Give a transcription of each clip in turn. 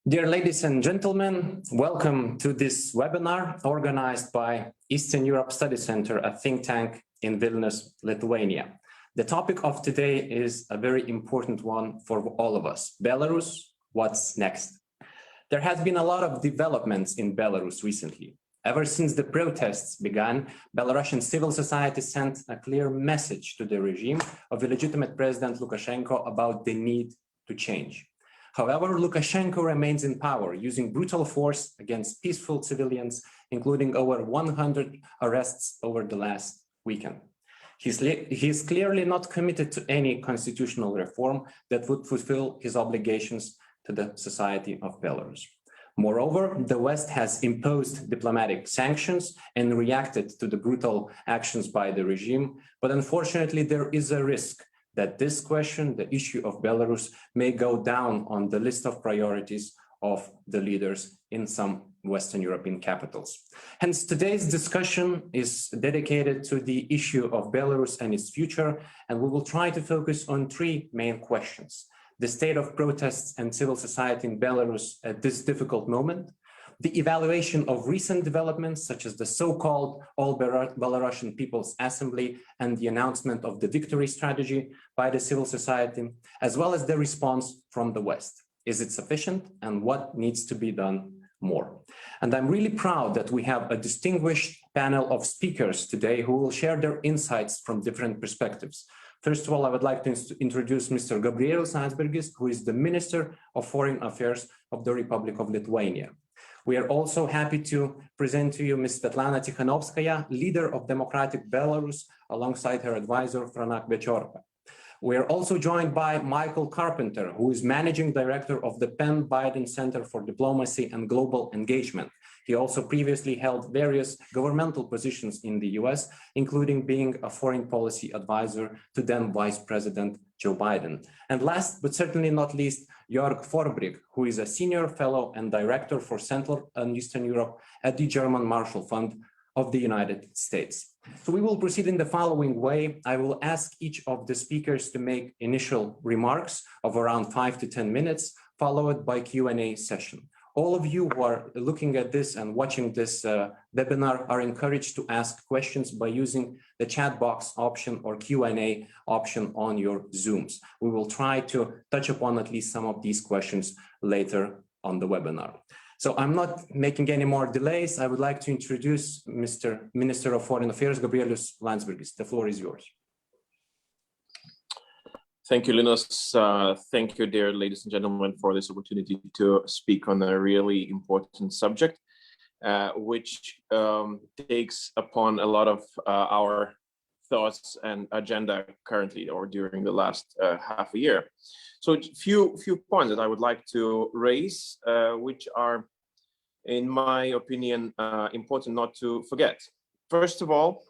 Dear ladies and gentlemen, welcome to this webinar organized by Eastern Europe Study Center, a think tank in Vilnius, Lithuania. The topic of today is a very important one for all of us. Belarus, what's next? There has been a lot of developments in Belarus recently. Ever since the protests began, Belarusian civil society sent a clear message to the regime of illegitimate President Lukashenko about the need to change. However, Lukashenko remains in power, using brutal force against peaceful civilians, including over 100 arrests over the last weekend. He's clearly not committed to any constitutional reform that would fulfill his obligations to the society of Belarus. Moreover, the West has imposed diplomatic sanctions and reacted to the brutal actions by the regime, but unfortunately there is a risk that this question, the issue of Belarus, may go down on the list of priorities of the leaders in some Western European capitals. Hence, today's discussion is dedicated to the issue of Belarus and its future, and we will try to focus on three main questions: the state of protests and civil society in Belarus at this difficult moment, the evaluation of recent developments, such as the so-called All Belarusian People's Assembly and the announcement of the victory strategy by the civil society, as well as the response from the West. Is it sufficient, and what needs to be done more? And I'm really proud that we have a distinguished panel of speakers today who will share their insights from different perspectives. First of all, I would like to introduce Mr. Gabrielius Landsbergis, who is the Minister of Foreign Affairs of the Republic of Lithuania. We are also happy to present to you Ms. Sviatlana Tsikhanouskaya, leader of Democratic Belarus, alongside her advisor, Joerg. We are also joined by Michael Carpenter, who is Managing Director of the Penn Biden Center for Diplomacy and Global Engagement. He also previously held various governmental positions in the US, including being a foreign policy advisor to then Vice President Joe Biden. And last, but certainly not least, Joerg Forbrig, who is a Senior Fellow and Director for Central and Eastern Europe at the German Marshall Fund of the United States. So we will proceed in the following way. I will ask each of the speakers to make initial remarks of around 5 to 10 minutes, followed by Q&A session. All of you who are looking at this and watching this webinar are encouraged to ask questions by using the chat box option or Q&A option on your Zooms. We will try to touch upon at least some of these questions later on the webinar. So I'm not making any more delays. I would like to introduce Mr. Minister of Foreign Affairs, Gabrielius Landsbergis. The floor is yours. Thank you, Linas. Thank you, dear ladies and gentlemen, for this opportunity to speak on a really important subject, which takes upon a lot of our thoughts and agenda currently or during the last half a year. So a few points that I would like to raise, which are, in my opinion, important not to forget. First of all,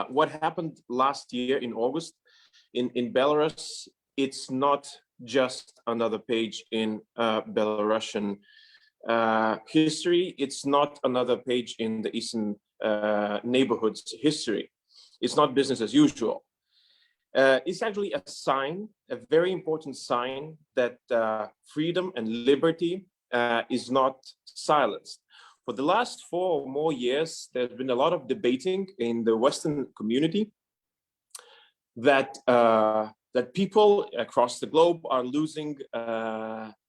what happened last year in August in Belarus, it's not just another page in Belarusian history. It's not another page in the Eastern neighborhood's history. It's not business as usual. It's actually a sign, a very important sign that freedom and liberty is not silenced. For the last 4 or more years, there's been a lot of debating in the Western community that that people across the globe are losing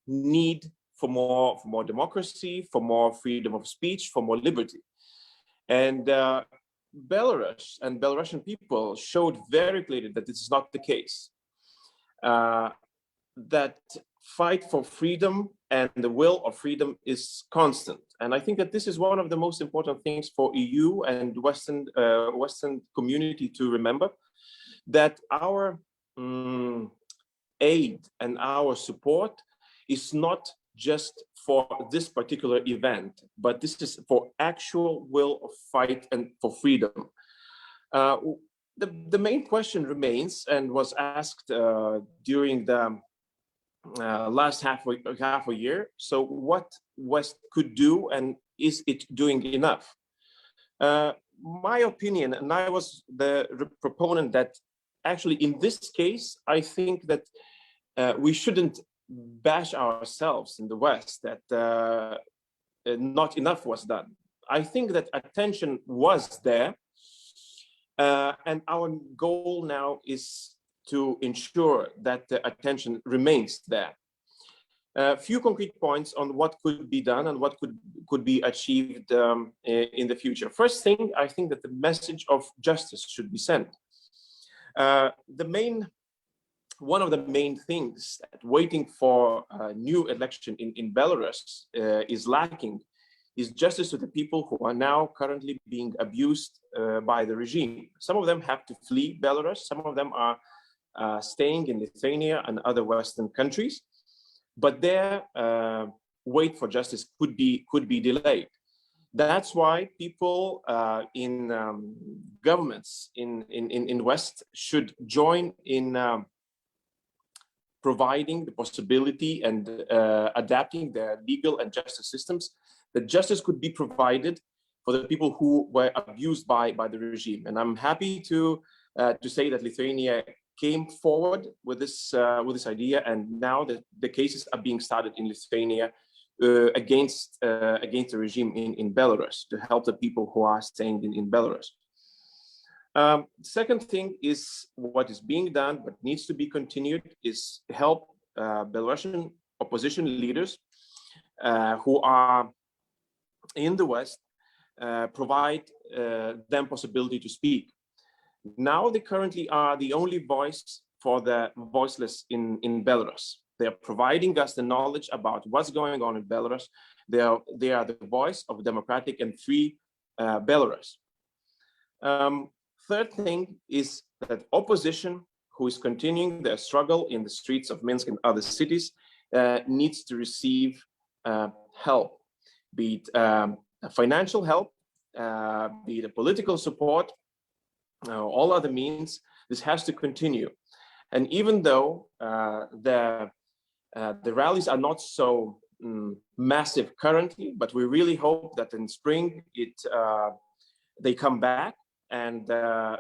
need for more democracy, for more freedom of speech, for more liberty. And Belarus and Belarusian people showed very clearly that this is not the case. That fight for freedom and the will of freedom is constant. And I think that this is one of the most important things for EU and Western community to remember, that our aid and our support is not just for this particular event, but this is for actual will of fight and for freedom. The main question remains, and was asked during the last half a year, so what West could do, and is it doing enough? My opinion, and I was the proponent that actually in this case, I think that we shouldn't bash ourselves in the West that not enough was done. I think that attention was there, and our goal now is to ensure that the attention remains there. A few concrete points on what could be done and what could be achieved in the future. First thing, I think that the message of justice should be sent. One of the main things that waiting for a new election in Belarus is lacking is justice to the people who are now currently being abused by the regime. Some of them have to flee Belarus. Some of them are staying in Lithuania and other Western countries, but their wait for justice could be delayed. That's why people in governments in West should join in providing the possibility and adapting their legal and justice systems, that justice could be provided for the people who were abused by the regime. And I'm happy to say that Lithuania came forward with this idea, and now the cases are being started in Lithuania against the regime in Belarus to help the people who are staying in Belarus. Second thing is what is being done but needs to be continued is help Belarusian opposition leaders who are in the West, provide them possibility to speak. Now they currently are the only voice for the voiceless in Belarus. They are providing us the knowledge about what's going on in Belarus. They are the voice of democratic and free Belarus. Third thing is that opposition, who is continuing their struggle in the streets of Minsk and other cities, needs to receive help, be it financial help, be it a political support, all other means. This has to continue. And even though the rallies are not so massive currently, but we really hope that in spring they come back, and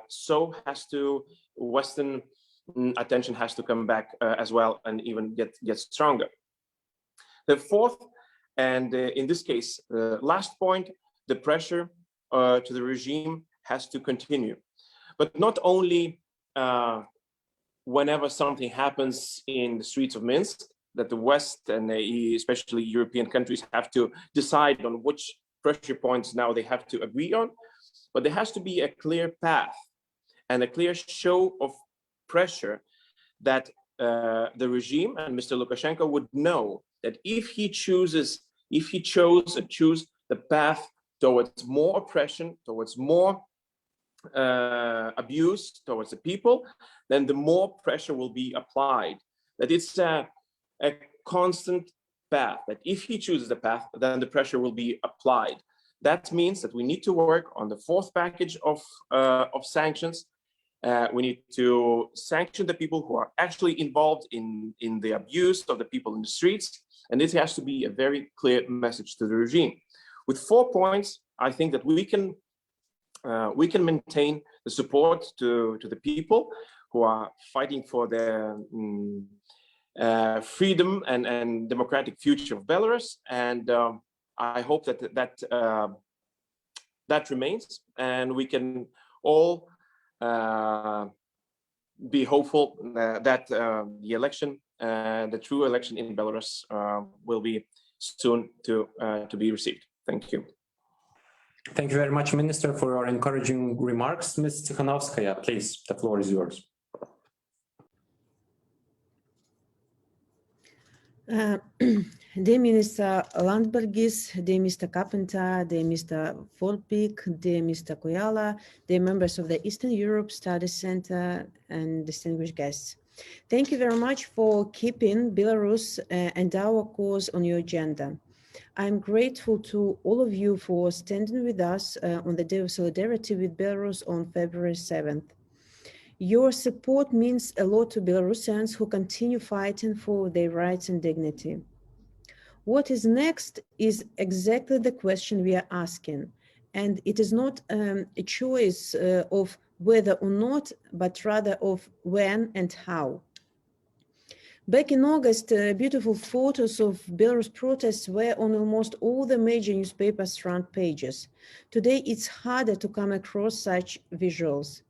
so has to Western attention has to come back as well, and even get stronger. The fourth, and in this case, last point, the pressure to the regime has to continue, but not only whenever something happens in the streets of Minsk, that the West and especially European countries have to decide on which pressure points now they have to agree on, but there has to be a clear path and a clear show of pressure that the regime and Mr. Lukashenko would know that if he chose the path towards more oppression, towards more abuse towards the people, then the more pressure will be applied. That it's a constant path, that if he chooses the path, then the pressure will be applied. That means that we need to work on the fourth package of sanctions. We need to sanction the people who are actually involved in the abuse of the people in the streets. And this has to be a very clear message to the regime. With 4 points, I think that we can maintain the support to the people who are fighting for their freedom and democratic future of Belarus. And I hope that remains, and we can all be hopeful that the election, the true election in Belarus, will be soon to be received. Thank you. Thank you very much, Minister, for your encouraging remarks. Ms. Tsikhanouskaya, please, the floor is yours. Dear Minister Landsbergis, dear Mr. Carpenter, dear Mr. Forbrig, dear Mr. Kojala, dear members of the Eastern Europe Studies Center and distinguished guests. Thank you very much for keeping Belarus and our cause on your agenda. I'm grateful to all of you for standing with us on the Day of Solidarity with Belarus on February 7th. Your support means a lot to Belarusians who continue fighting for their rights and dignity. What is next is exactly the question we are asking, and it is not a choice of whether or not, but rather of when and how. Back in August, beautiful photos of Belarus protests were on almost all the major newspapers' front pages. Today, it's harder to come across such visuals.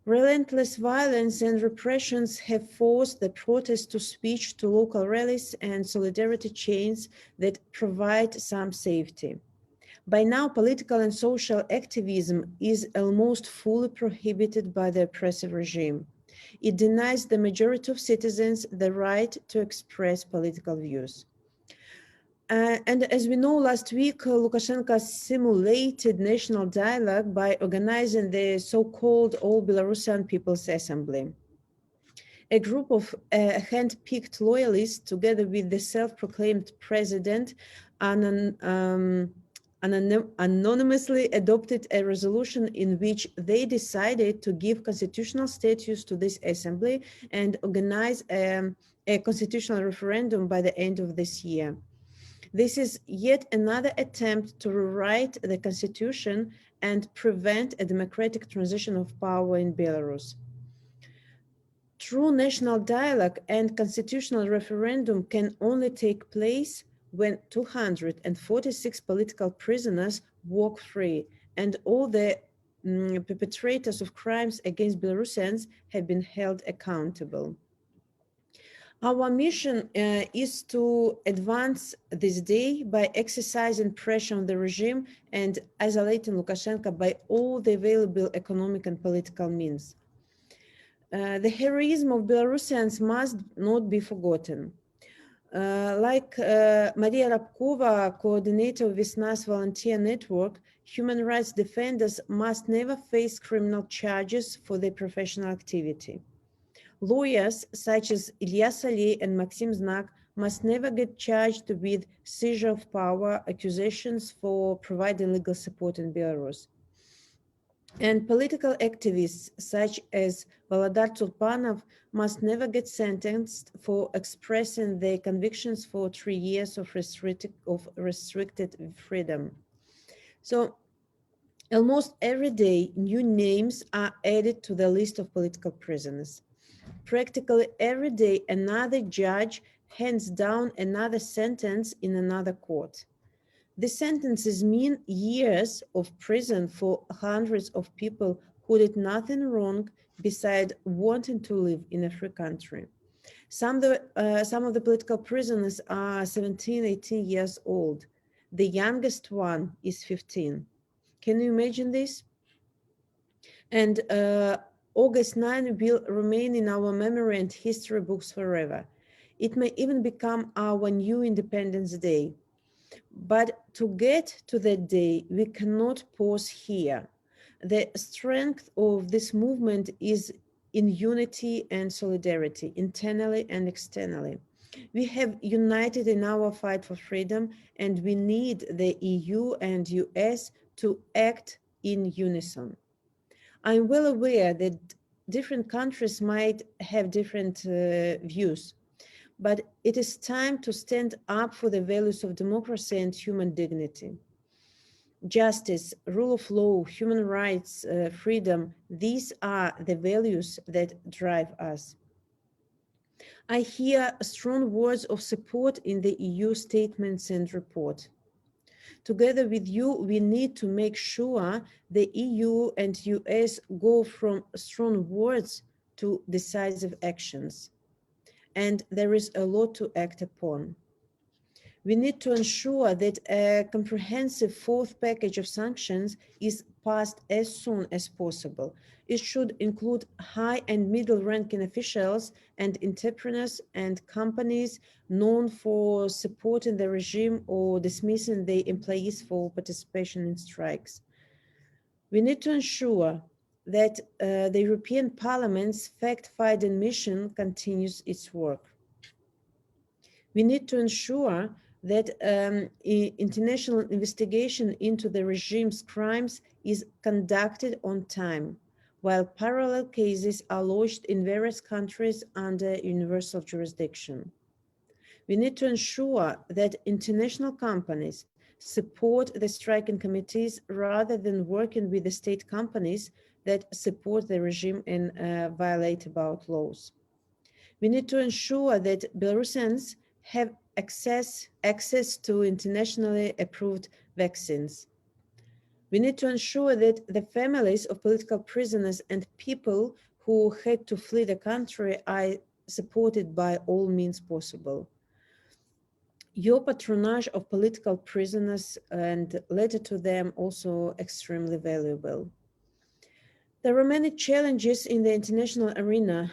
Relentless violence and repressions have forced the protests to switch to local rallies and solidarity chains that provide some safety. By now, political and social activism is almost fully prohibited by the oppressive regime. It denies the majority of citizens the right to express political views. And as we know, last week, Lukashenko simulated national dialogue by organizing the so-called All Belarusian People's Assembly. A group of hand-picked loyalists, together with the self-proclaimed president, anonymously adopted a resolution in which they decided to give constitutional status to this assembly and organize a constitutional referendum by the end of this year. This is yet another attempt to rewrite the constitution and prevent a democratic transition of power in Belarus. True national dialogue and constitutional referendum can only take place when 246 political prisoners walk free and all the perpetrators of crimes against Belarusians have been held accountable. Our mission is to advance this day by exercising pressure on the regime and isolating Lukashenko by all the available economic and political means. The heroism of Belarusians must not be forgotten. Like Maria Rabkova, coordinator of Linas volunteer network, human rights defenders must never face criminal charges for their professional activity. Lawyers such as Ilya Saley and Maxim Znak must never get charged with seizure of power accusations for providing legal support in Belarus. And political activists such as Volodar Tsulpanov must never get sentenced for expressing their convictions for 3 years of restricted freedom. So almost every day, new names are added to the list of political prisoners. Practically every day, another judge hands down another sentence in another court. The sentences mean years of prison for hundreds of people who did nothing wrong besides wanting to live in a free country. Some of the political prisoners are 17, 18 years old. The youngest one is 15. Can you imagine this? And August 9 will remain in our memory and history books forever. It may even become our new Independence Day. But to get to that day, we cannot pause here. The strength of this movement is in unity and solidarity, internally and externally. We have united in our fight for freedom, and we need the EU and US to act in unison. I'm well aware that different countries might have different views, but it is time to stand up for the values of democracy and human dignity. Justice, rule of law, human rights, freedom, these are the values that drive us. I hear strong words of support in the EU statements and report. Together with you, we need to make sure the EU and US go from strong words to decisive actions. And there is a lot to act upon. We need to ensure that a comprehensive fourth package of sanctions is passed as soon as possible. It should include high and middle ranking officials and entrepreneurs and companies known for supporting the regime or dismissing their employees for participation in strikes. We need to ensure that the European Parliament's fact-finding mission continues its work. We need to ensure that international investigation into the regime's crimes is conducted on time, while parallel cases are lodged in various countries under universal jurisdiction. We need to ensure that international companies support the striking committees rather than working with the state companies that support the regime and violate about laws. We need to ensure that Belarusians have access to internationally approved vaccines. We need to ensure that the families of political prisoners and people who had to flee the country are supported by all means possible. Your patronage of political prisoners and letter to them also extremely valuable. There are many challenges in the international arena,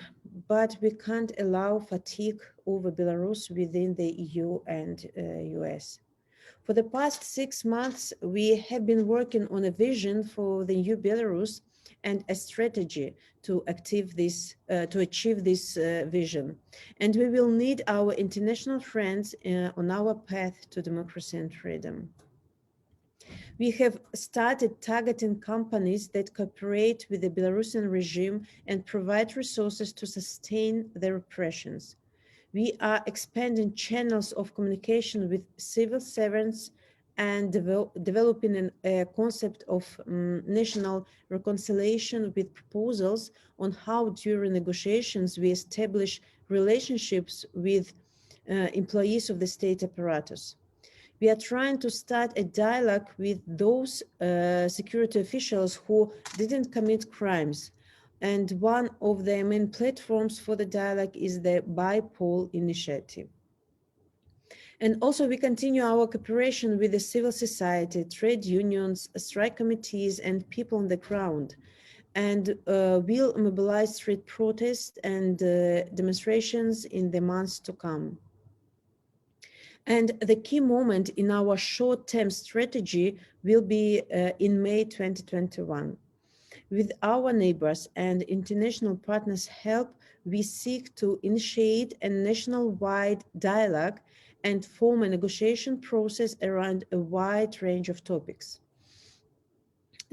but we can't allow fatigue over Belarus within the EU and US. For the past 6 months, we have been working on a vision for the new Belarus and a strategy to achieve this vision. And we will need our international friends on our path to democracy and freedom. We have started targeting companies that cooperate with the Belarusian regime and provide resources to sustain their repressions. We are expanding channels of communication with civil servants and developing a concept of national reconciliation with proposals on how during negotiations we establish relationships with employees of the state apparatus. We are trying to start a dialogue with those security officials who didn't commit crimes. And one of the main platforms for the dialogue is the BIPOL initiative. And also we continue our cooperation with the civil society, trade unions, strike committees, and people on the ground. And we'll mobilize street protests and demonstrations in the months to come. And the key moment in our short-term strategy will be in May 2021. With our neighbors and international partners' help, we seek to initiate a national-wide dialogue and form a negotiation process around a wide range of topics.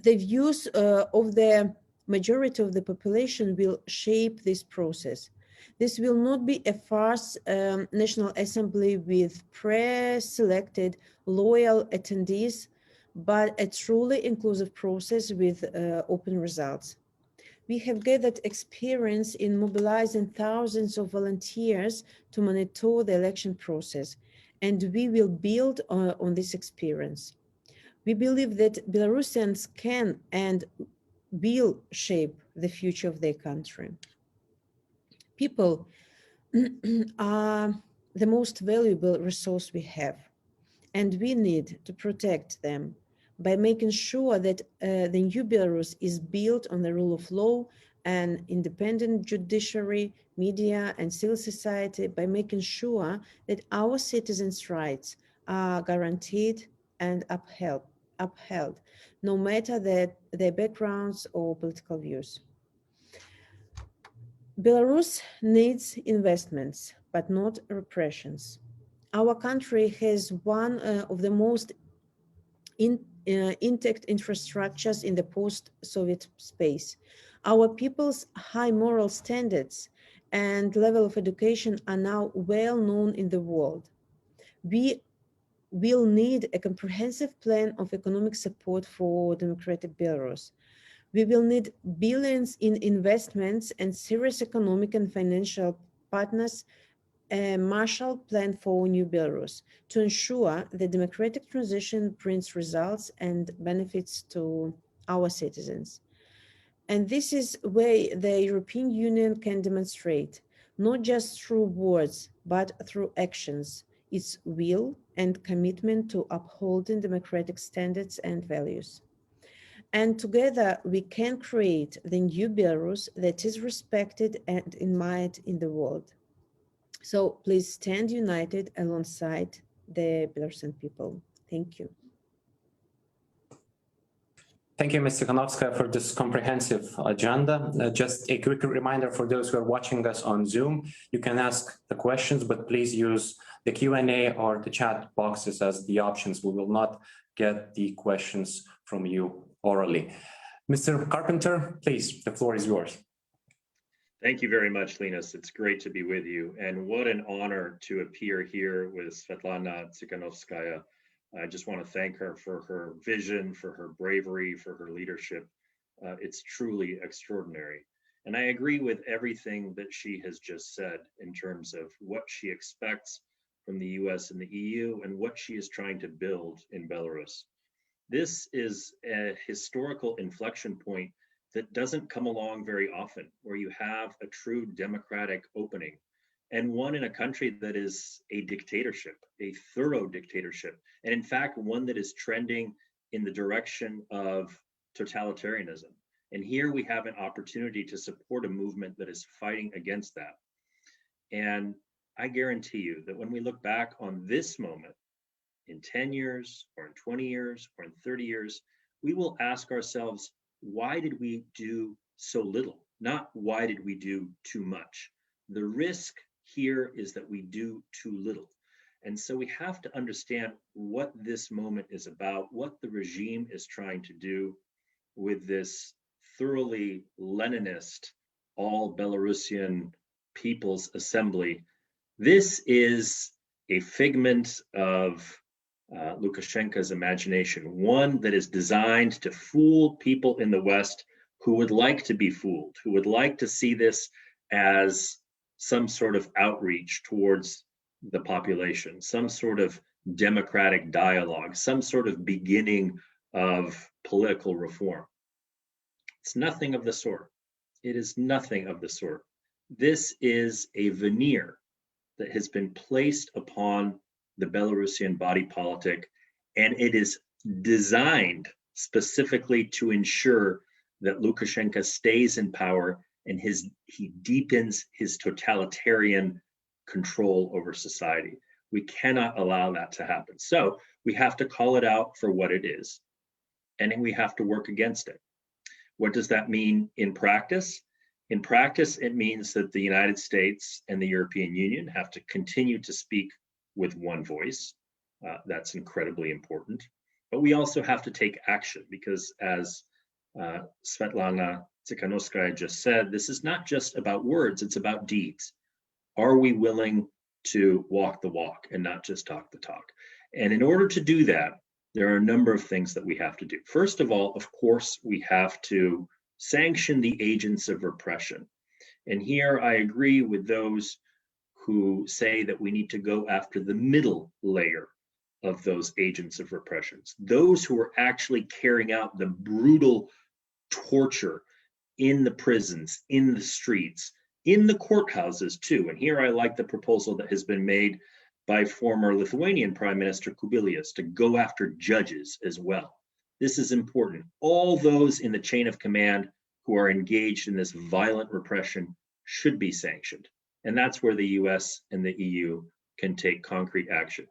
The views of the majority of the population will shape this process. This will not be a farce National Assembly with pre-selected loyal attendees, but a truly inclusive process with open results. We have gathered experience in mobilizing thousands of volunteers to monitor the election process, and we will build on this experience. We believe that Belarusians can and will shape the future of their country. People are the most valuable resource we have, and we need to protect them by making sure that the new Belarus is built on the rule of law and independent judiciary, media, and civil society, by making sure that our citizens' rights are guaranteed and upheld, no matter their backgrounds or political views. Belarus needs investments, but not repressions. Our country has one of the most intact infrastructures in the post-Soviet space. Our people's high moral standards and level of education are now well known in the world. We will need a comprehensive plan of economic support for democratic Belarus. We will need billions in investments and serious economic and financial partners, a Marshall Plan for New Belarus, to ensure the democratic transition brings results and benefits to our citizens. And this is where the European Union can demonstrate, not just through words, but through actions, its will and commitment to upholding democratic standards and values. And together we can create the new Belarus that is respected and admired in the world. So please stand united alongside the Belarusian people. Thank you. Thank you, Ms. Tsikhanouskaya, for this comprehensive agenda. Just a quick reminder for those who are watching us on Zoom, you can ask the questions, but please use the Q&A or the chat boxes as the options. We will not get the questions from you orally. Mr. Carpenter, please, the floor is yours. Thank you very much, Linas. It's great to be with you. And what an honor to appear here with Sviatlana Tsikhanouskaya. I just want to thank her for her vision, for her bravery, for her leadership. It's truly extraordinary. And I agree with everything that she has just said in terms of what she expects from the US and the EU and what she is trying to build in Belarus. This is a historical inflection point that doesn't come along very often, where you have a true democratic opening, and one in a country that is a dictatorship, a thorough dictatorship, and in fact, one that is trending in the direction of totalitarianism. And here we have an opportunity to support a movement that is fighting against that. And I guarantee you that when we look back on this moment in 10 years or in 20 years or in 30 years, we will ask ourselves, why did we do so little? Not why did we do too much? The risk here is that we do too little. And so we have to understand what this moment is about, what the regime is trying to do with this thoroughly Leninist, all Belarusian People's Assembly. This is a figment of Lukashenko's imagination, one that is designed to fool people in the West who would like to be fooled, who would like to see this as some sort of outreach towards the population, some sort of democratic dialogue, some sort of beginning of political reform. It's nothing of the sort. It is nothing of the sort. This is a veneer that has been placed upon the Belarusian body politic, and it is designed specifically to ensure that Lukashenko stays in power and he deepens his totalitarian control over society. We cannot allow that to happen. So we have to call it out for what it is, and we have to work against it. What does that mean in practice? In practice, it means that the United States and the European Union have to continue to speak with one voice. That's incredibly important. But we also have to take action because, as Sviatlana Tsikhanouskaya just said, this is not just about words, it's about deeds. Are we willing to walk the walk and not just talk the talk? And in order to do that, there are a number of things that we have to do. First of all, of course, we have to sanction the agents of repression. And here I agree with those who say that we need to go after the middle layer of those agents of repressions, those who are actually carrying out the brutal torture in the prisons, in the streets, in the courthouses too. And here I like the proposal that has been made by former Lithuanian Prime Minister Gabrielius to go after judges as well. This is important. All those in the chain of command who are engaged in this violent repression should be sanctioned. And that's where the US and the EU can take concrete action.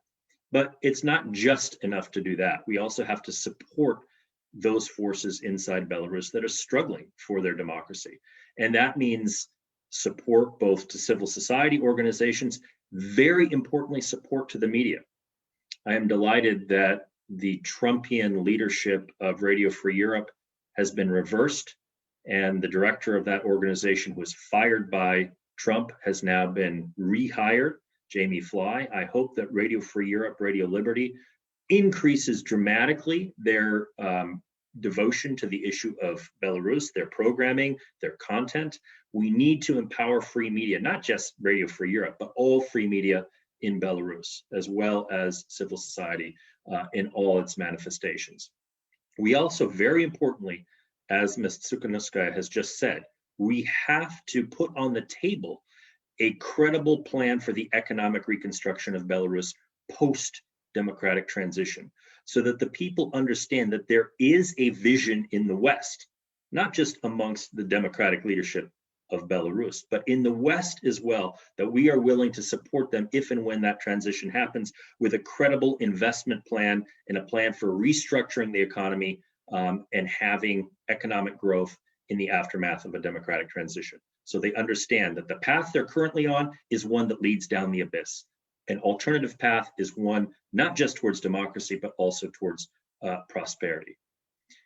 But it's not just enough to do that. We also have to support those forces inside Belarus that are struggling for their democracy. And that means support both to civil society organizations, very importantly, support to the media. I am delighted that the Trumpian leadership of Radio Free Europe has been reversed, and the director of that organization who was fired by Trump has now been rehired, Jamie Fly. I hope that Radio Free Europe, Radio Liberty increases dramatically their devotion to the issue of Belarus, their programming, their content. We need to empower free media, not just Radio Free Europe, but all free media in Belarus, as well as civil society in all its manifestations. We also, very importantly, as Ms. Tsikhanouskaya has just said, we have to put on the table a credible plan for the economic reconstruction of Belarus post-democratic transition, so that the people understand that there is a vision in the West, not just amongst the democratic leadership of Belarus, but in the West as well, that we are willing to support them if and when that transition happens with a credible investment plan and a plan for restructuring the economy and having economic growth in the aftermath of a democratic transition. So they understand that the path they're currently on is one that leads down the abyss. An alternative path is one not just towards democracy, but also towards prosperity.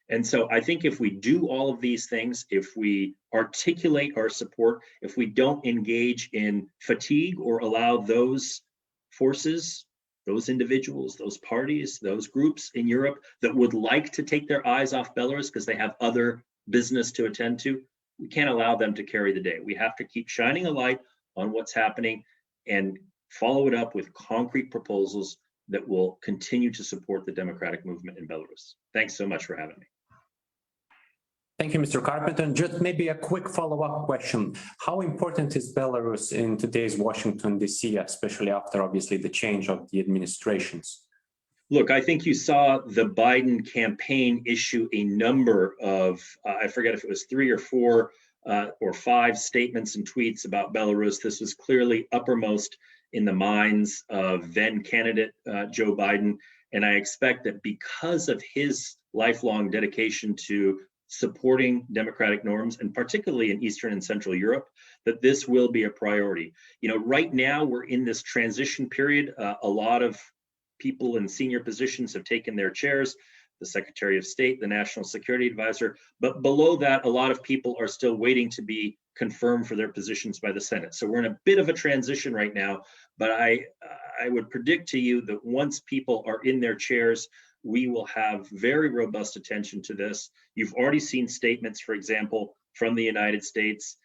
And so I think if we do all of these things, if we articulate our support, if we don't engage in fatigue or allow those forces, those individuals, those parties, those groups in Europe that would like to take their eyes off Belarus because they have other business to attend to, we can't allow them to carry the day. We have to keep shining a light on what's happening and follow it up with concrete proposals that will continue to support the democratic movement in Belarus. Thanks so much for having me. Thank you, Mr. Carpenter. And just maybe a quick follow-up question. How important is Belarus in today's Washington, D.C., especially after, obviously, the change of the administrations? Look, I think you saw the Biden campaign issue a number of, I forget if it was 3 or 4 or 5 statements and tweets about Belarus. This was clearly uppermost in the minds of then candidate Joe Biden. And I expect that because of his lifelong dedication to supporting democratic norms, and particularly in Eastern and Central Europe, that this will be a priority. You know, right now we're in this transition period. A lot of people in senior positions have taken their chairs, the Secretary of State, the National Security Advisor, but below that, a lot of people are still waiting to be confirmed for their positions by the Senate. So we're in a bit of a transition right now, but I would predict to you that once people are in their chairs, we will have very robust attention to this. You've already seen statements, for example, from the United States,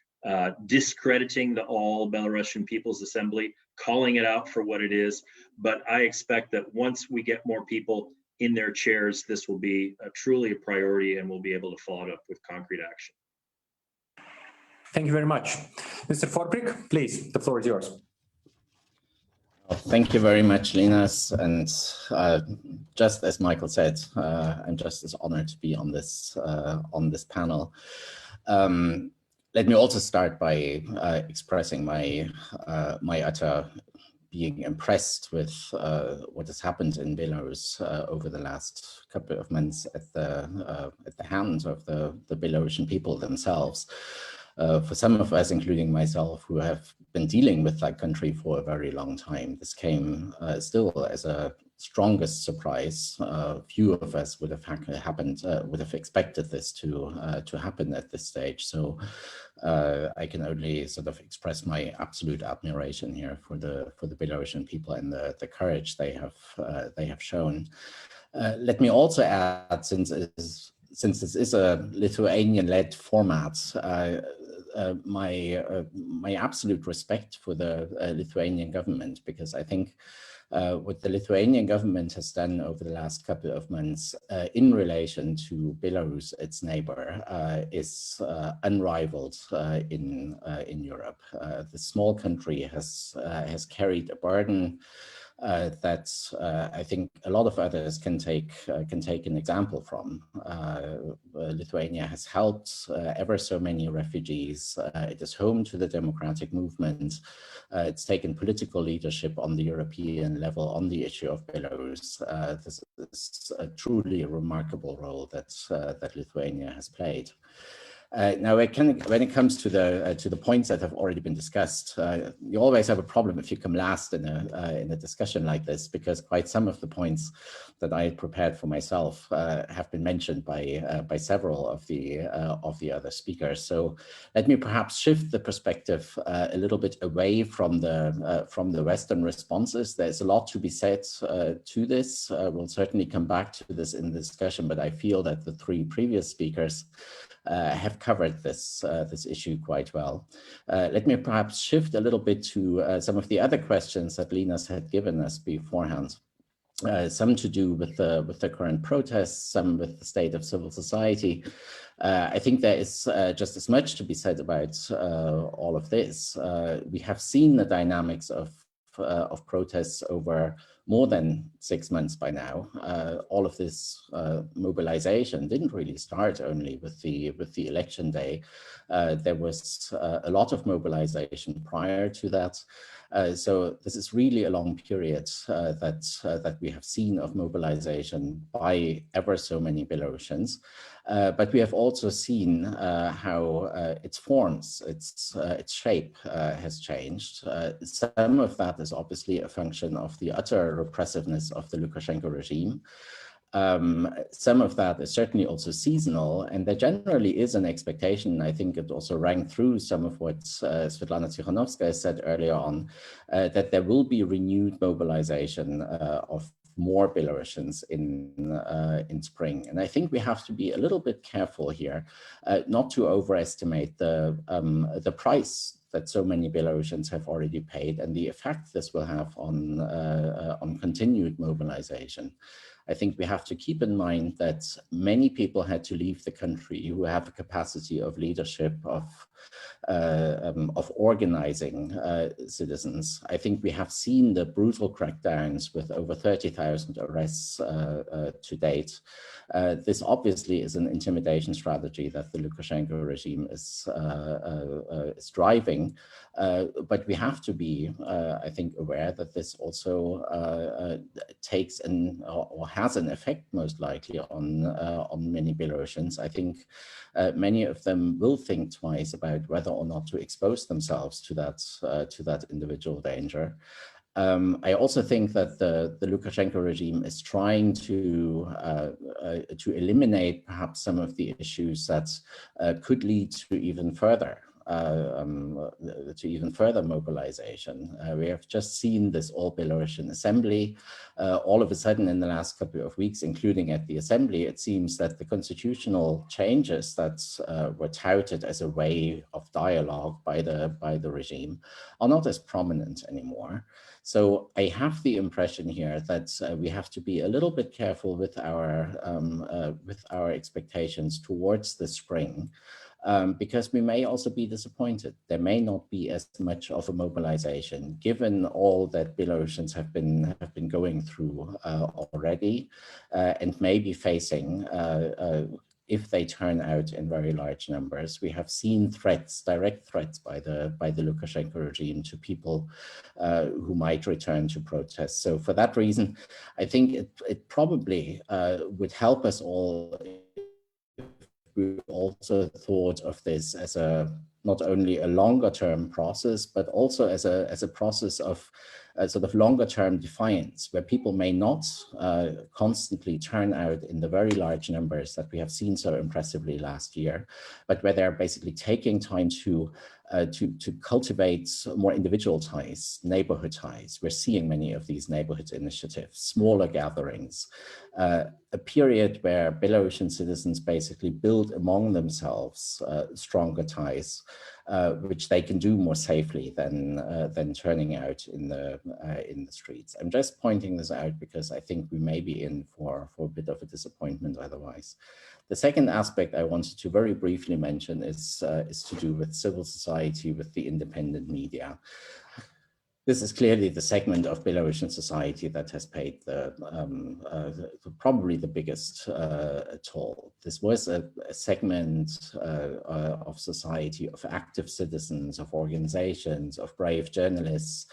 discrediting the All Belarusian People's Assembly, calling it out for what it is. But I expect that once we get more people in their chairs, this will be truly a priority and we'll be able to follow it up with concrete action. Thank you very much. Mr. Forbrig, please, the floor is yours. Thank you very much, Linas. And just as Michael said, I'm just as honored to be on this panel. Let me also start by expressing my utter being impressed with what has happened in Belarus over the last couple of months at the hands of the Belarusian people themselves. For some of us, including myself, who have been dealing with that country for a very long time, this came still as a strongest surprise. Few of us would have expected this to happen at this stage. So I can only sort of express my absolute admiration here for the Belarusian people and the courage they have shown. Let me also add, since this is a Lithuanian-led format, my absolute respect for the Lithuanian government, because I think what the Lithuanian government has done over the last couple of months in relation to Belarus, its neighbor, is unrivaled in Europe. The small country has carried a burden that I think a lot of others can take an example from. Lithuania has helped ever so many refugees. It is home to the democratic movement. It's taken political leadership on the European level on the issue of Belarus. This is a truly remarkable role that Lithuania has played. Now, when it comes to the points that have already been discussed, you always have a problem if you come last in a discussion like this, because quite some of the points that I had prepared for myself have been mentioned by several of the other speakers. So let me perhaps shift the perspective a little bit away from the Western responses. There's a lot to be said to this. We'll certainly come back to this in the discussion, but I feel that the 3 previous speakers have covered this issue quite well. Let me perhaps shift a little bit to some of the other questions that Linas had given us beforehand. Some to do with the current protests, some with the state of civil society. I think there is just as much to be said about all of this. We have seen the dynamics of protests over more than 6 months by now. All of this mobilization didn't really start only with the election day. There was a lot of mobilization prior to that. So this is really a long period that we have seen of mobilization by ever so many Belarusians. But we have also seen how its forms, its shape has changed. Some of that is obviously a function of the utter repressiveness of the Lukashenko regime. Some of that is certainly also seasonal, and there generally is an expectation. I think it also rang through some of what Sviatlana Tsikhanouskaya said earlier on, that there will be renewed mobilization of more Belarusians in spring. And I think we have to be a little bit careful here, not to overestimate the price that so many Belarusians have already paid and the effect this will have on continued mobilization. I think we have to keep in mind that many people had to leave the country who have a capacity of leadership, of organizing citizens. I think we have seen the brutal crackdowns with over 30,000 arrests to date. This obviously is an intimidation strategy that the Lukashenko regime is driving, but we have to be, I think, aware that this also takes or has an effect, most likely, on many Belarusians. I think many of them will think twice about whether or not to expose themselves to that individual danger. I also think that the Lukashenko regime is trying to eliminate perhaps some of the issues that could lead to even further mobilization. We have just seen this all Belarusian assembly. All of a sudden in the last couple of weeks, including at the assembly, it seems that the constitutional changes that were touted as a way of dialogue by the regime are not as prominent anymore. So I have the impression here that we have to be a little bit careful with our expectations towards the spring. Because we may also be disappointed. There may not be as much of a mobilization, given all that Belarusians have been going through already, and may be facing if they turn out in very large numbers. We have seen threats, direct threats by the Lukashenko regime to people who might return to protest. So for that reason, I think it probably would help us all. We also thought of this as not only a longer term process, but also as a process of sort of longer term defiance, where people may not constantly turn out in the very large numbers that we have seen so impressively last year, but where they're basically taking time to cultivate more individual ties, neighborhood ties. We're seeing many of these neighborhood initiatives, smaller gatherings, a period where Belarusian citizens basically build among themselves stronger ties, which they can do more safely than turning out in the streets. I'm just pointing this out because I think we may be in for a bit of a disappointment otherwise. The second aspect I wanted to very briefly mention is to do with civil society, with the independent media. This is clearly the segment of Belarusian society that has paid probably the biggest toll. This was a segment of society, of active citizens, of organizations, of brave journalists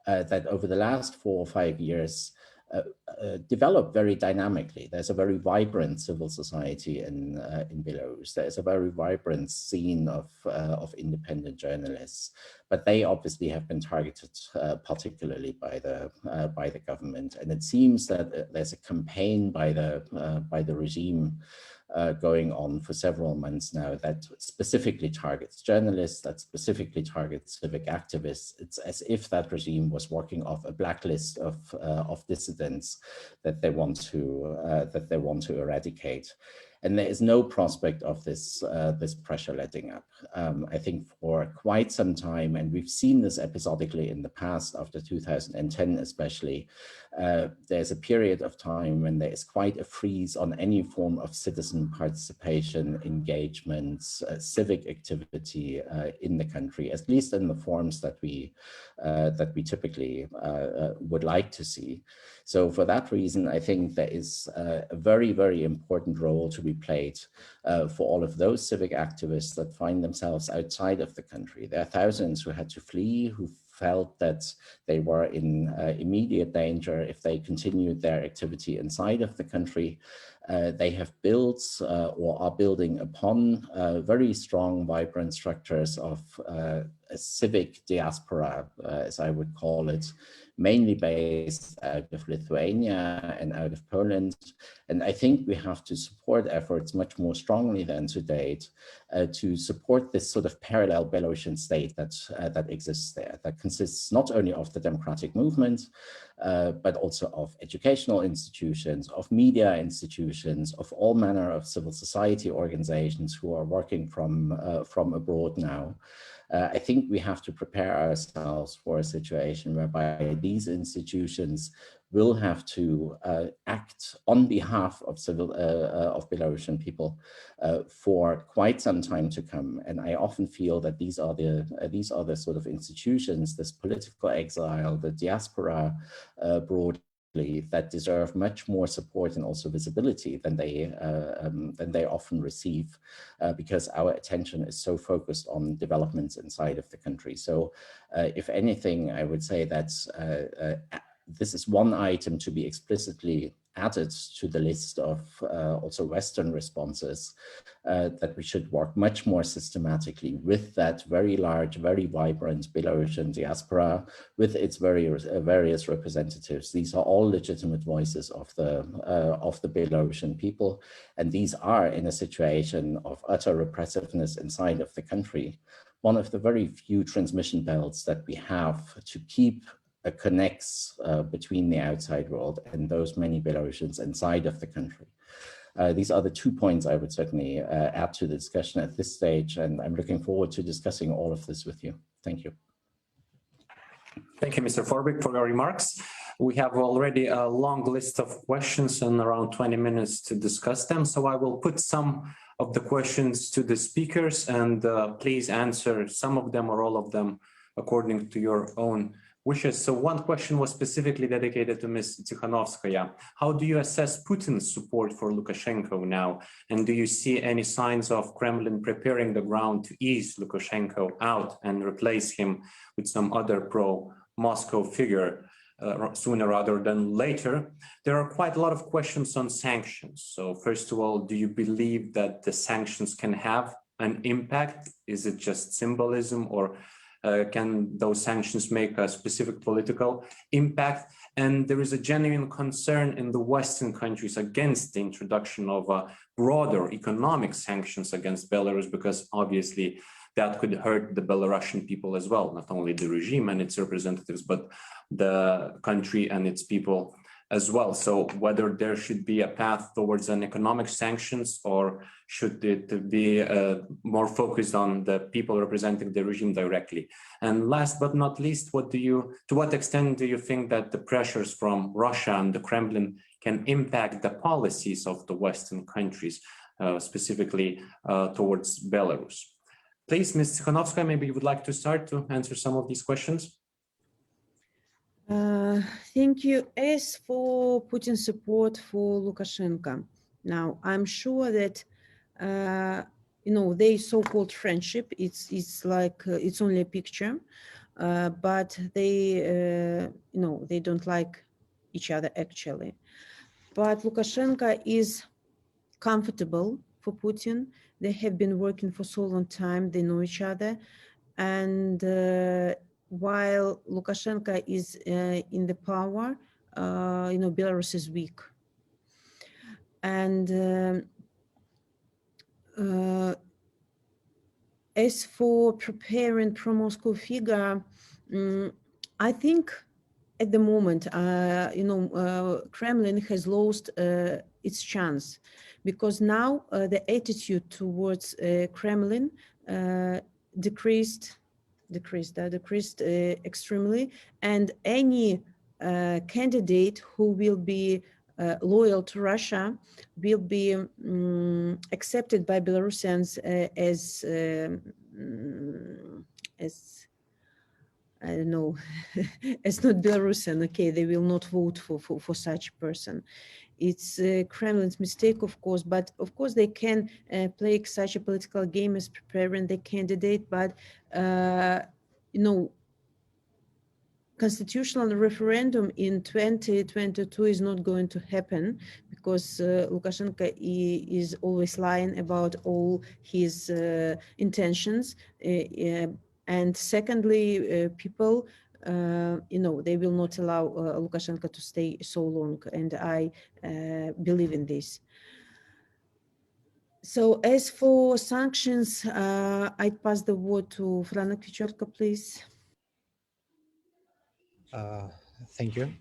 that over the last 4 or 5 years developed very dynamically. There's a very vibrant civil society in Belarus. There's a very vibrant scene of independent journalists, but they obviously have been targeted particularly by the government. And it seems that there's a campaign by the regime going on for several months now that specifically targets journalists, that specifically targets civic activists. It's as if that regime was working off a blacklist of dissidents that they want to eradicate. And there is no prospect of this pressure letting up. I think for quite some time, and we've seen this episodically in the past, after 2010 especially, there's a period of time when there is quite a freeze on any form of citizen participation, engagements, civic activity in the country, at least in the forms that we typically would like to see. So for that reason, I think there is a very, very important role to be played for all of those civic activists that find themselves outside of the country. There are thousands who had to flee, who felt that they were in immediate danger if they continued their activity inside of the country. They have built or are building upon very strong, vibrant structures of a civic diaspora, as I would call it, mainly based out of Lithuania and out of Poland. And I think we have to support efforts much more strongly than to date to support this sort of parallel Belarusian state that exists there, that consists not only of the democratic movement, but also of educational institutions, of media institutions, of all manner of civil society organizations who are working from abroad now. I think we have to prepare ourselves for a situation whereby these institutions will have to act on behalf of of Belarusian people for quite some time to come. And I often feel that these are the sort of institutions, this political exile, the diaspora broadly, that deserve much more support and also visibility than they often receive, because our attention is so focused on developments inside of the country. So if anything, I would say that this is one item to be explicitly added to the list of also Western responses, that we should work much more systematically with that very large, very vibrant Belarusian diaspora, with its various representatives. These are all legitimate voices of the Belarusian people, and these are in a situation of utter repressiveness inside of the country. One of the very few transmission belts that we have to keep connects between the outside world and those many Belarusians inside of the country. These are the 2 points I would certainly add to the discussion at this stage, and I'm looking forward to discussing all of this with you. Thank you. Thank you, Mr. Forbrig, for your remarks. We have already a long list of questions and around 20 minutes to discuss them, so I will put some of the questions to the speakers, and please answer some of them or all of them according to your own wishes. So one question was specifically dedicated to Ms. Tsikhanouskaya. How do you assess Putin's support for Lukashenko now? And do you see any signs of Kremlin preparing the ground to ease Lukashenko out and replace him with some other pro-Moscow figure sooner rather than later? There are quite a lot of questions on sanctions. So first of all, do you believe that the sanctions can have an impact? Is it just symbolism, or can those sanctions make a specific political impact? And there is a genuine concern in the Western countries against the introduction of broader economic sanctions against Belarus, because obviously that could hurt the Belarusian people as well, not only the regime and its representatives, but the country and its people as well. So whether there should be a path towards an economic sanctions, or should it be more focused on the people representing the regime directly? And last but not least, to what extent do you think that the pressures from Russia and the Kremlin can impact the policies of the Western countries, specifically towards Belarus? Please, Ms. Tsikhanouskaya, maybe you would like to start to answer some of these questions. Thank you. As for Putin's support for Lukashenko, now I'm sure that their so-called friendship, it's like it's only a picture, but they they don't like each other actually. But Lukashenko is comfortable for Putin. They have been working for so long time. They know each other, and while Lukashenko is in the power, Belarus is weak. And as for preparing pro-Moscow figure, I think at the moment, Kremlin has lost its chance, because now the attitude towards Kremlin decreased extremely, and any candidate who will be loyal to Russia will be accepted by Belarusians as I don't know, as not Belarusian. Okay, they will not vote for such a person. It's Kremlin's mistake, of course, but of course they can play such a political game as preparing the candidate, but constitutional referendum in 2022 is not going to happen, because Lukashenko is always lying about all his intentions. And secondly, people they will not allow Lukashenko to stay so long, and I believe in this. So as for sanctions, I'd pass the word to Franek Pichorka, please. Thank you.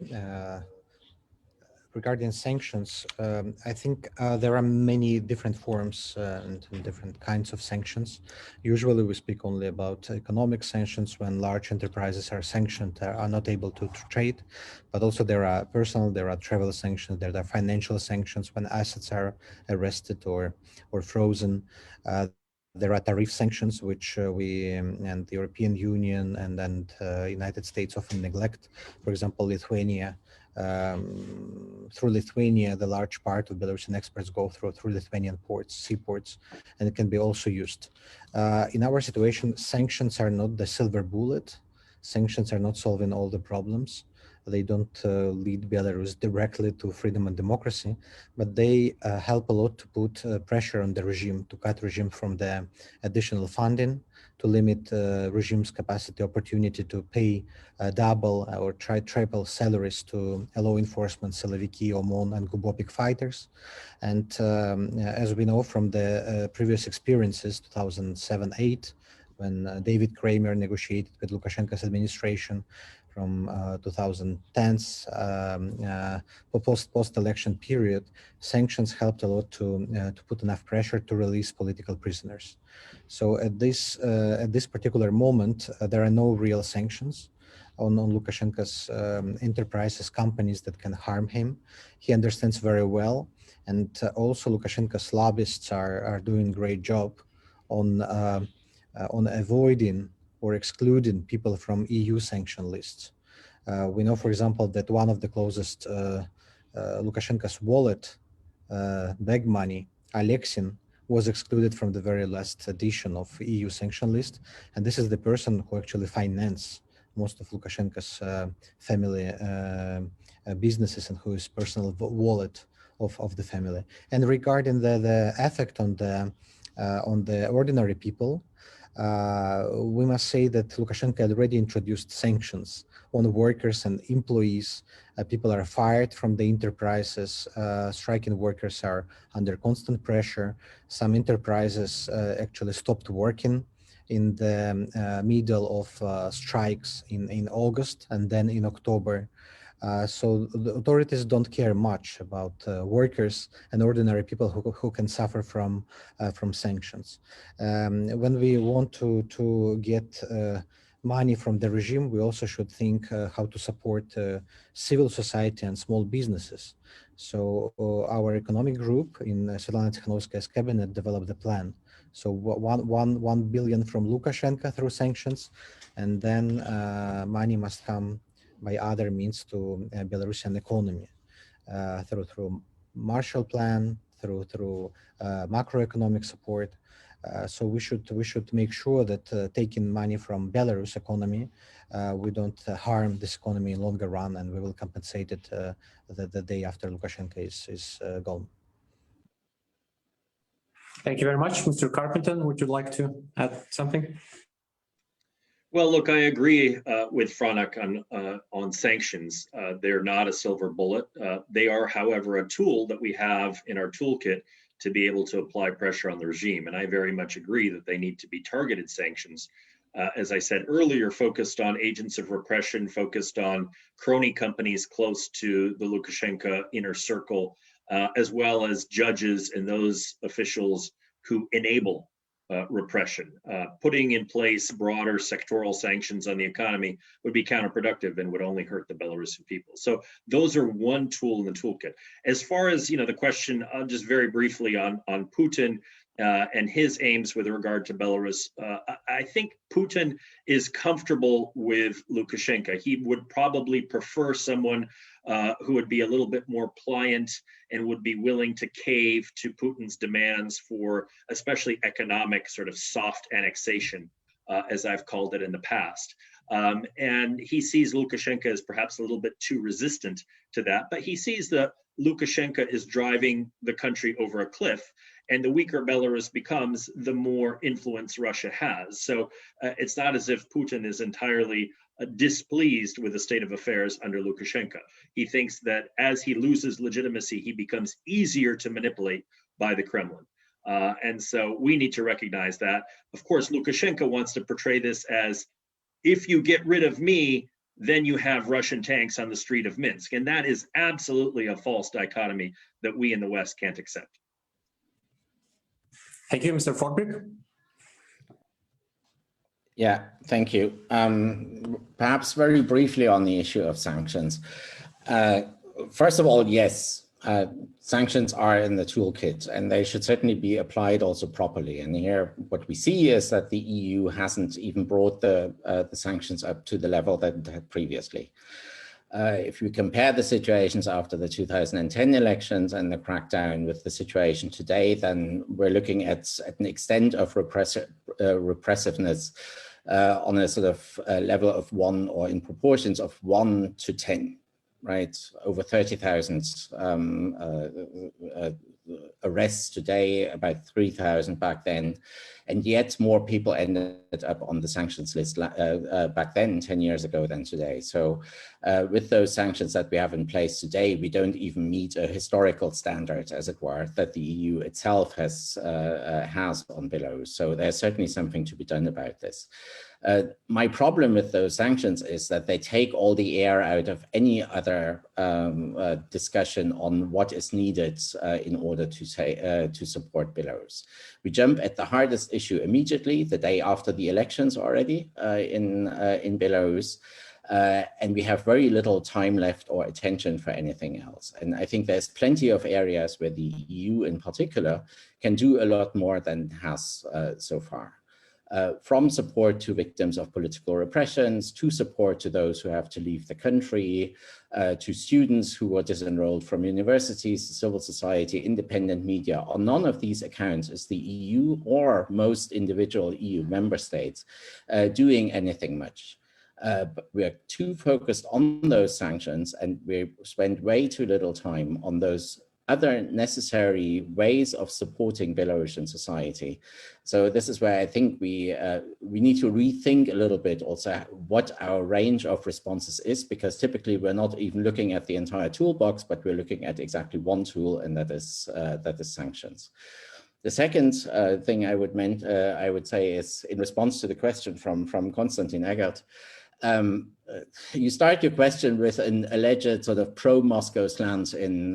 Regarding sanctions, I think there are many different forms and different kinds of sanctions. Usually we speak only about economic sanctions when large enterprises are sanctioned, are not able to trade, but also there are personal, there are travel sanctions, there are financial sanctions when assets are arrested or frozen. There are tariff sanctions, which we and the European Union and United States often neglect. For example, Lithuania. Through Lithuania, the large part of Belarusian exports go through Lithuanian ports, seaports, and it can be also used. In our situation, sanctions are not the silver bullet. Sanctions are not solving all the problems. They don't lead Belarus directly to freedom and democracy, but they help a lot to put pressure on the regime, to cut regime from the additional funding, to limit regime's capacity, opportunity to pay double or triple salaries to law enforcement, Siloviki, OMON, and Gubopik fighters. And as we know from the previous experiences, 2007-8, when David Kramer negotiated with Lukashenko's administration, from 2010's post-election period, sanctions helped a lot to put enough pressure to release political prisoners. So at this particular moment, there are no real sanctions on Lukashenko's enterprises, companies that can harm him. He understands very well, and also Lukashenko's lobbyists are doing a great job on avoiding or excluding people from EU sanction lists. We know, for example, that one of the closest Lukashenko's wallet, bag money, Alexin, was excluded from the very last edition of EU sanction list. And this is the person who actually financed most of Lukashenko's family businesses and who is personal wallet of the family. And regarding the effect on the ordinary people, we must say that Lukashenko already introduced sanctions on workers and employees. People are fired from the enterprises. Striking workers are under constant pressure. Some enterprises actually stopped working in the middle of strikes in August and then in October. So the authorities don't care much about workers and ordinary people who can suffer from sanctions. When we want to get money from the regime, we also should think how to support civil society and small businesses. So our economic group in Sviatlana Tsikhanouskaya's cabinet developed a plan. So 1 billion from Lukashenko through sanctions, and then money must come by other means to Belarusian economy through Marshall Plan, through macroeconomic support. So we should make sure that taking money from Belarus economy, we don't harm this economy in longer run, and we will compensate it the day after Lukashenko is gone. Thank you very much. Mr. Carpenter, would you like to add something? Well, look, I agree with Franek on sanctions. They're not a silver bullet. They are, however, a tool that we have in our toolkit to be able to apply pressure on the regime. And I very much agree that they need to be targeted sanctions. As I said earlier, focused on agents of repression, focused on crony companies close to the Lukashenko inner circle, as well as judges and those officials who enable repression. Putting in place broader sectoral sanctions on the economy would be counterproductive and would only hurt the Belarusian people. So those are one tool in the toolkit. As far as the question, just very briefly on Putin and his aims with regard to Belarus, I think Putin is comfortable with Lukashenko. He would probably prefer someone who would be a little bit more pliant and would be willing to cave to Putin's demands for especially economic sort of soft annexation, as I've called it in the past. And he sees Lukashenko as perhaps a little bit too resistant to that, but he sees that Lukashenko is driving the country over a cliff, and the weaker Belarus becomes, the more influence Russia has. So it's not as if Putin is entirely displeased with the state of affairs under Lukashenko. He thinks that as he loses legitimacy, he becomes easier to manipulate by the Kremlin. And so we need to recognize that. Of course, Lukashenko wants to portray this as, if you get rid of me, then you have Russian tanks on the street of Minsk. And that is absolutely a false dichotomy that we in the West can't accept. Thank you, Mr. Forbrig. Yeah, thank you. Perhaps very briefly on the issue of sanctions. First of all, yes, sanctions are in the toolkit and they should certainly be applied also properly. And here what we see is that the EU hasn't even brought the sanctions up to the level that it had previously. If you compare the situations after the 2010 elections and the crackdown with the situation today, then we're looking at an extent of repressiveness on a sort of level of 1, or in proportions of 1 to 10, right? Over 30,000 arrests today, about 3,000 back then, and yet more people ended up on the sanctions list back then, 10 years ago, than today. So with those sanctions that we have in place today, we don't even meet a historical standard, as it were, that the EU itself has on Belarus. So there's certainly something to be done about this. My problem with those sanctions is that they take all the air out of any other discussion on what is needed in order to support Belarus. We jump at the hardest issue immediately, the day after the elections already in Belarus, and we have very little time left or attention for anything else. And I think there's plenty of areas where the EU in particular can do a lot more than it has so far. From support to victims of political repressions, to support to those who have to leave the country, to students who were disenrolled from universities, civil society, independent media. On none of these accounts is the EU or most individual EU member states doing anything much. But we are too focused on those sanctions, and we spend way too little time on those other necessary ways of supporting Belarusian society. So this is where I think we need to rethink a little bit also what our range of responses is, because typically we're not even looking at the entire toolbox, but we're looking at exactly one tool, and that is sanctions. The second thing I would say is in response to the question from Konstantin Eggert. You start your question with an alleged sort of pro-Moscow slant in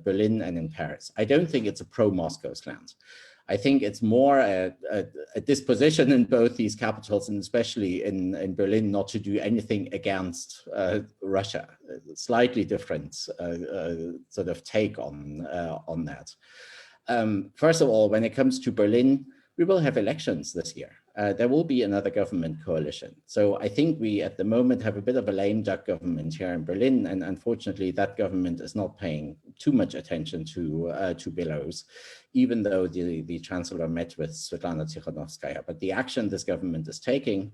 Berlin and in Paris. I don't think it's a pro-Moscow slant. I think it's more a disposition in both these capitals, and especially in Berlin, not to do anything against Russia. Slightly different sort of take on that. First of all, when it comes to Berlin, we will have elections this year. There will be another government coalition. So I think we at the moment have a bit of a lame duck government here in Berlin, and unfortunately that government is not paying too much attention to Belarus, even though the chancellor met with Sviatlana Tsikhanouskaya. But the action this government is taking,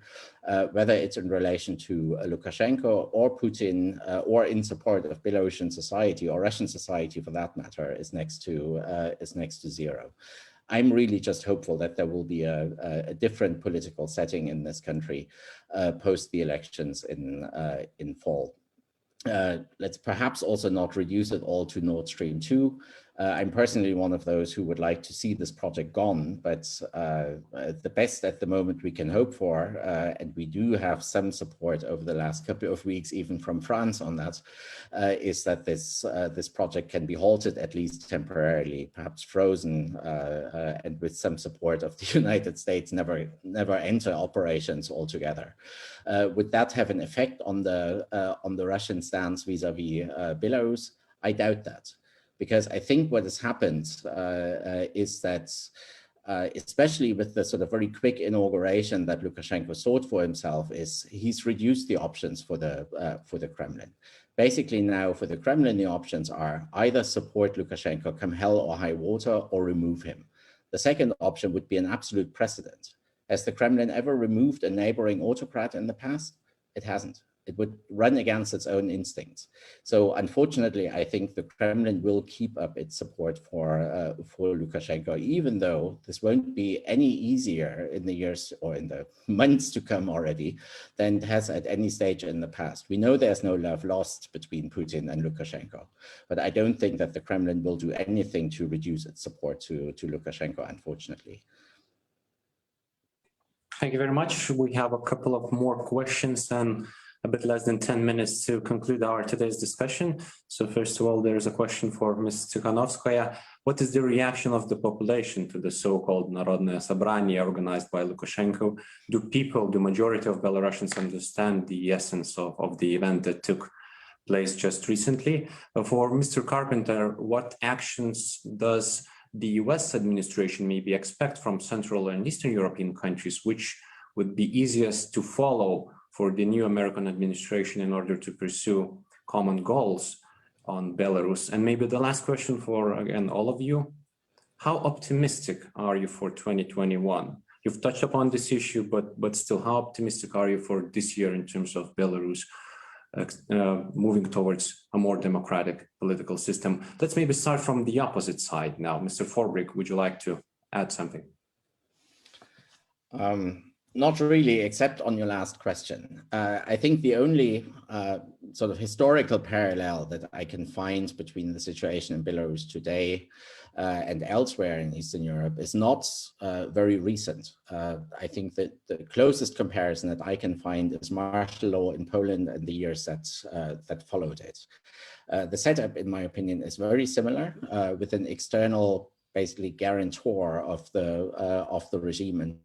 whether it's in relation to Lukashenko or Putin, or in support of Belarusian society or Russian society for that matter, is next to zero. I'm really just hopeful that there will be a different political setting in this country post the elections in fall. Let's perhaps also not reduce it all to Nord Stream 2. I'm personally one of those who would like to see this project gone, but the best at the moment we can hope for, and we do have some support over the last couple of weeks, even from France on that, is that this project can be halted, at least temporarily, perhaps frozen, and with some support of the United States, never enter operations altogether. Would that have an effect on the Russian stance vis-a-vis Belarus? I doubt that. Because I think what has happened is that, especially with the sort of very quick inauguration that Lukashenko sought for himself, is he's reduced the options for the Kremlin. Basically now for the Kremlin, the options are either support Lukashenko come hell or high water, or remove him. The second option would be an absolute precedent. Has the Kremlin ever removed a neighboring autocrat in the past? It hasn't. It would run against its own instincts. So unfortunately, I think the Kremlin will keep up its support for Lukashenko, even though this won't be any easier in the years or in the months to come already than it has at any stage in the past. We know there's no love lost between Putin and Lukashenko, but I don't think that the Kremlin will do anything to reduce its support to Lukashenko, unfortunately. Thank you very much. We have a couple of more questions and a bit less than 10 minutes to conclude our today's discussion. So first of all, there's a question for Ms. Tsikhanouskaya. What is the reaction of the population to the so-called Narodное Собрание organized by Lukashenko? Do majority of Belarusians understand the essence of the event that took place just recently? For Mr. Carpenter, what actions does the US administration maybe expect from Central and Eastern European countries, which would be easiest to follow for the new American administration in order to pursue common goals on Belarus? And maybe the last question for, again, all of you, how optimistic are you for 2021? You've touched upon this issue, but still, how optimistic are you for this year in terms of Belarus moving towards a more democratic political system? Let's maybe start from the opposite side now. Mr. Forbrig, would you like to add something? Not really, except on your last question. I think the only sort of historical parallel that I can find between the situation in Belarus today and elsewhere in Eastern Europe is not very recent. I think that the closest comparison that I can find is martial law in Poland and the years that followed it. The setup, in my opinion, is very similar, with an external, basically, guarantor of the regime and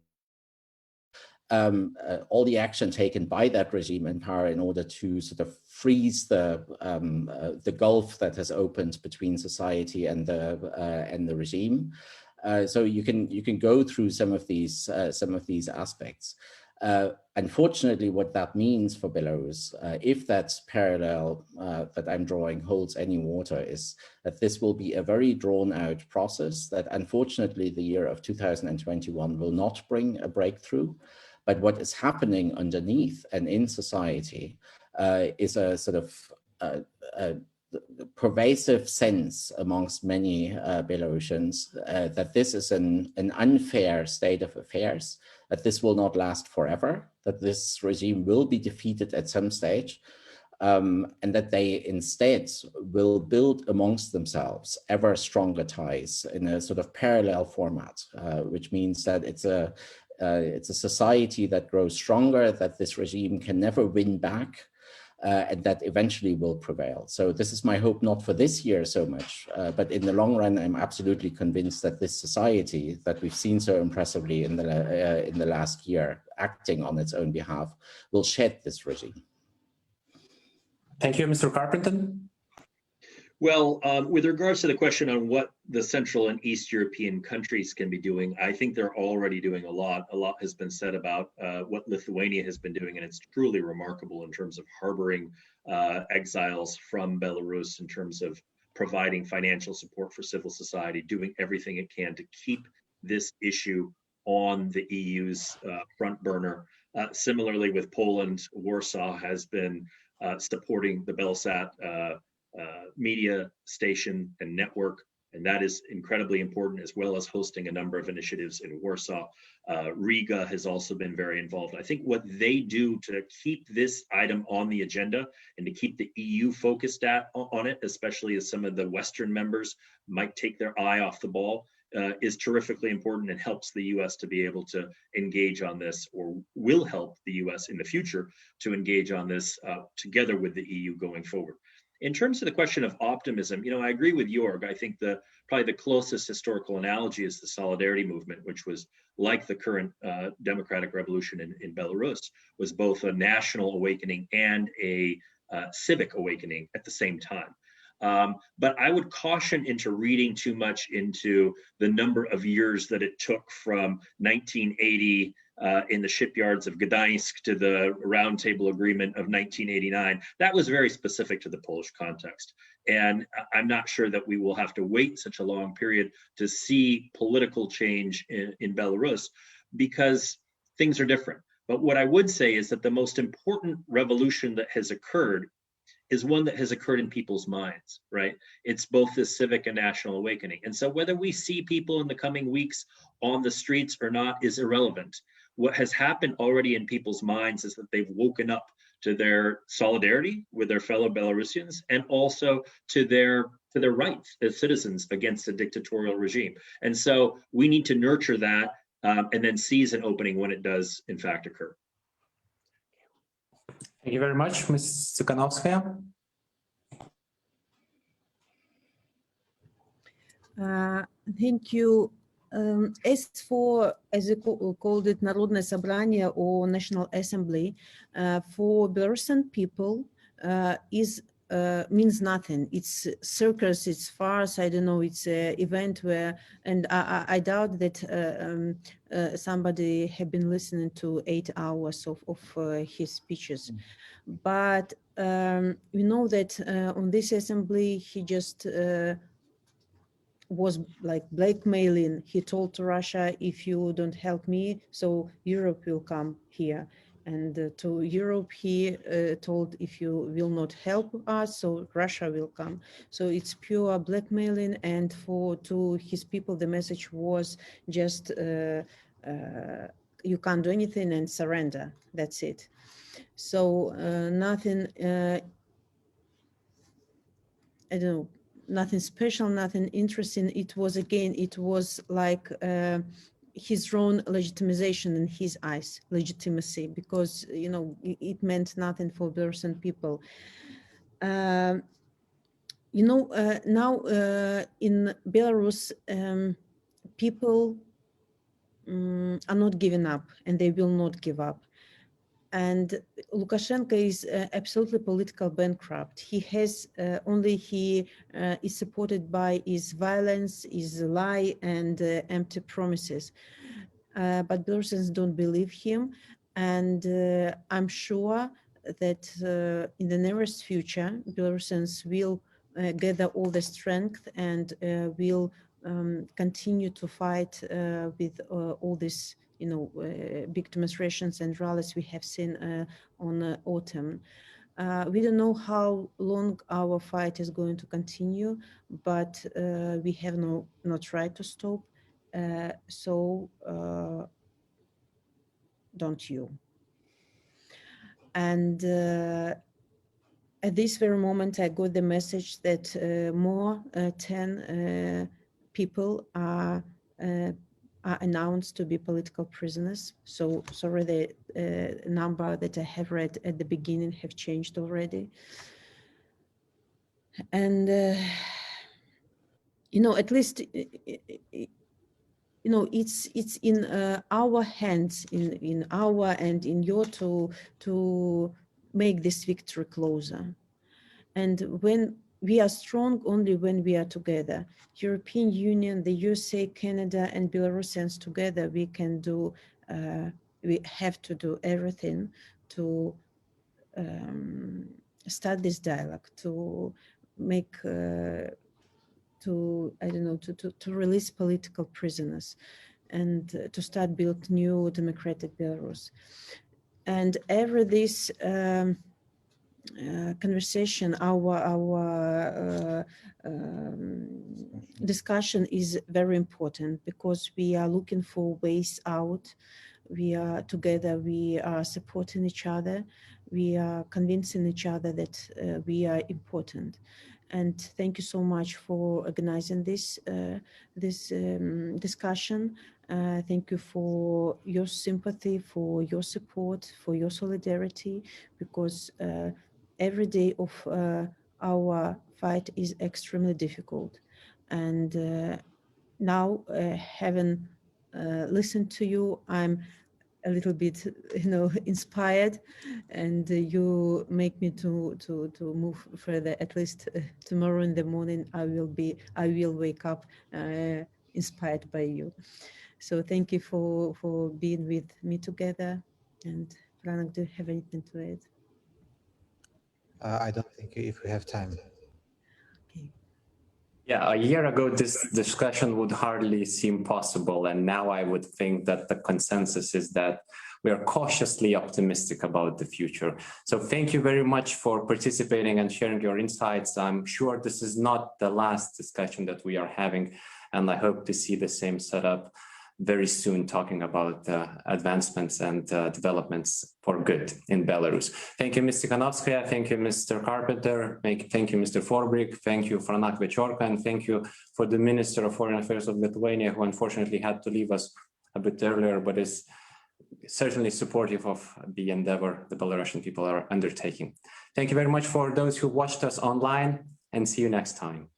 all the action taken by that regime in power in order to sort of freeze the gulf that has opened between society and the regime. So you can go through some of these aspects. Unfortunately, what that means for Belarus, if that parallel that I'm drawing holds any water, is that this will be a very drawn-out process that, unfortunately, the year of 2021 will not bring a breakthrough. But what is happening underneath and in society is a sort of a pervasive sense amongst many Belarusians that this is an unfair state of affairs, that this will not last forever, that this regime will be defeated at some stage, and that they instead will build amongst themselves ever stronger ties in a sort of parallel format, which means that it's a society that grows stronger, that this regime can never win back, and that eventually will prevail. So this is my hope, not for this year so much, but in the long run, I'm absolutely convinced that this society that we've seen so impressively in the last year, acting on its own behalf, will shed this regime. Thank you, Mr. Carpenter. Well, with regards to the question on what the Central and East European countries can be doing, I think they're already doing a lot. A lot has been said about what Lithuania has been doing, and it's truly remarkable in terms of harboring exiles from Belarus, in terms of providing financial support for civil society, doing everything it can to keep this issue on the EU's front burner. Similarly, with Poland, Warsaw has been supporting the Belsat media station and network, and that is incredibly important, as well as hosting a number of initiatives in Warsaw. Riga has also been very involved. I think what they do to keep this item on the agenda and to keep the EU focused on it, especially as some of the Western members might take their eye off the ball, is terrifically important and helps the US to be able to engage on this, or will help the US in the future to engage on this together with the EU going forward. In terms of the question of optimism, I agree with Joerg. I think probably the closest historical analogy is the Solidarity movement, which was like the current democratic revolution in Belarus, was both a national awakening and a civic awakening at the same time. But I would caution into reading too much into the number of years that it took from 1980 in the shipyards of Gdańsk to the Roundtable Agreement of 1989. That was very specific to the Polish context. And I'm not sure that we will have to wait such a long period to see political change in Belarus, because things are different. But what I would say is that the most important revolution that has occurred is one that has occurred in people's minds, right? It's both this civic and national awakening. And so whether we see people in the coming weeks on the streets or not is irrelevant. What has happened already in people's minds is that they've woken up to their solidarity with their fellow Belarusians and also to their rights as citizens against a dictatorial regime. And so we need to nurture that and then seize an opening when it does in fact occur. Thank you very much, Ms. Tsikhanouskaya. Thank you. As you called it, Народное собрание or National Assembly, for Belarusian people means nothing. It's circus, it's farce, I don't know, it's an event where, and I doubt that somebody had been listening to 8 hours of his speeches. But we know that on this assembly, he just was like blackmailing. He told to Russia, if you don't help me, so Europe will come here. And to Europe, he told, if you will not help us, so Russia will come. So it's pure blackmailing. And to his people, the message was just, you can't do anything and surrender. That's it. So nothing, I don't know, nothing special, nothing interesting. It was, again, it was like his own legitimization in his eyes, legitimacy, because, you know, it meant nothing for Belarusian people. You know, now in Belarus, people are not giving up, and they will not give up. And Lukashenko is absolutely political bankrupt. He has he is supported by his violence, his lie, and empty promises. But Belarusians don't believe him, and I'm sure that in the nearest future, Belarusians will gather all the strength and will continue to fight with all this, you know, big demonstrations and rallies we have seen on autumn. We don't know how long our fight is going to continue, but we have not right to stop. So don't you. And at this very moment, I got the message that more 10 people are announced to be political prisoners. So sorry, the number that I have read at the beginning have changed already. And, you know, at least, you know, it's in our hands, in our and in your to make this victory closer. And when we are strong only when we are together. European Union, the USA, Canada, and Belarusians together, we can do, we have to do everything to start this dialogue, to make, I don't know, to release political prisoners and to start build new democratic Belarus. And every this conversation, our discussion is very important because we are looking for ways out. We are together, we are supporting each other. We are convincing each other that we are important. And thank you so much for organizing this discussion. Thank you for your sympathy, for your support, for your solidarity, because every day of our fight is extremely difficult. And now, having listened to you, I'm a little bit, you know, inspired, and you make me to move further. At least tomorrow in the morning, I will wake up inspired by you. So thank you for being with me together. And Pranak, do you have anything to add? I don't think if we have time. Okay. Yeah, a year ago, this discussion would hardly seem possible. And now I would think that the consensus is that we are cautiously optimistic about the future. So thank you very much for participating and sharing your insights. I'm sure this is not the last discussion that we are having, and I hope to see the same setup very soon, talking about advancements and developments for good in Belarus. Thank you, Ms. Tsikhanouskaya. Thank you, Mr. Carpenter. Thank you, Mr. Forbrig. Thank you, Franak Vechorka. And thank you for the Minister of Foreign Affairs of Lithuania, who unfortunately had to leave us a bit earlier, but is certainly supportive of the endeavor the Belarusian people are undertaking. Thank you very much for those who watched us online, and see you next time.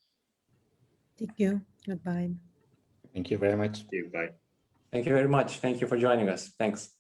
Thank you. Goodbye. Thank you very much. Bye. Thank you very much. Thank you for joining us. Thanks.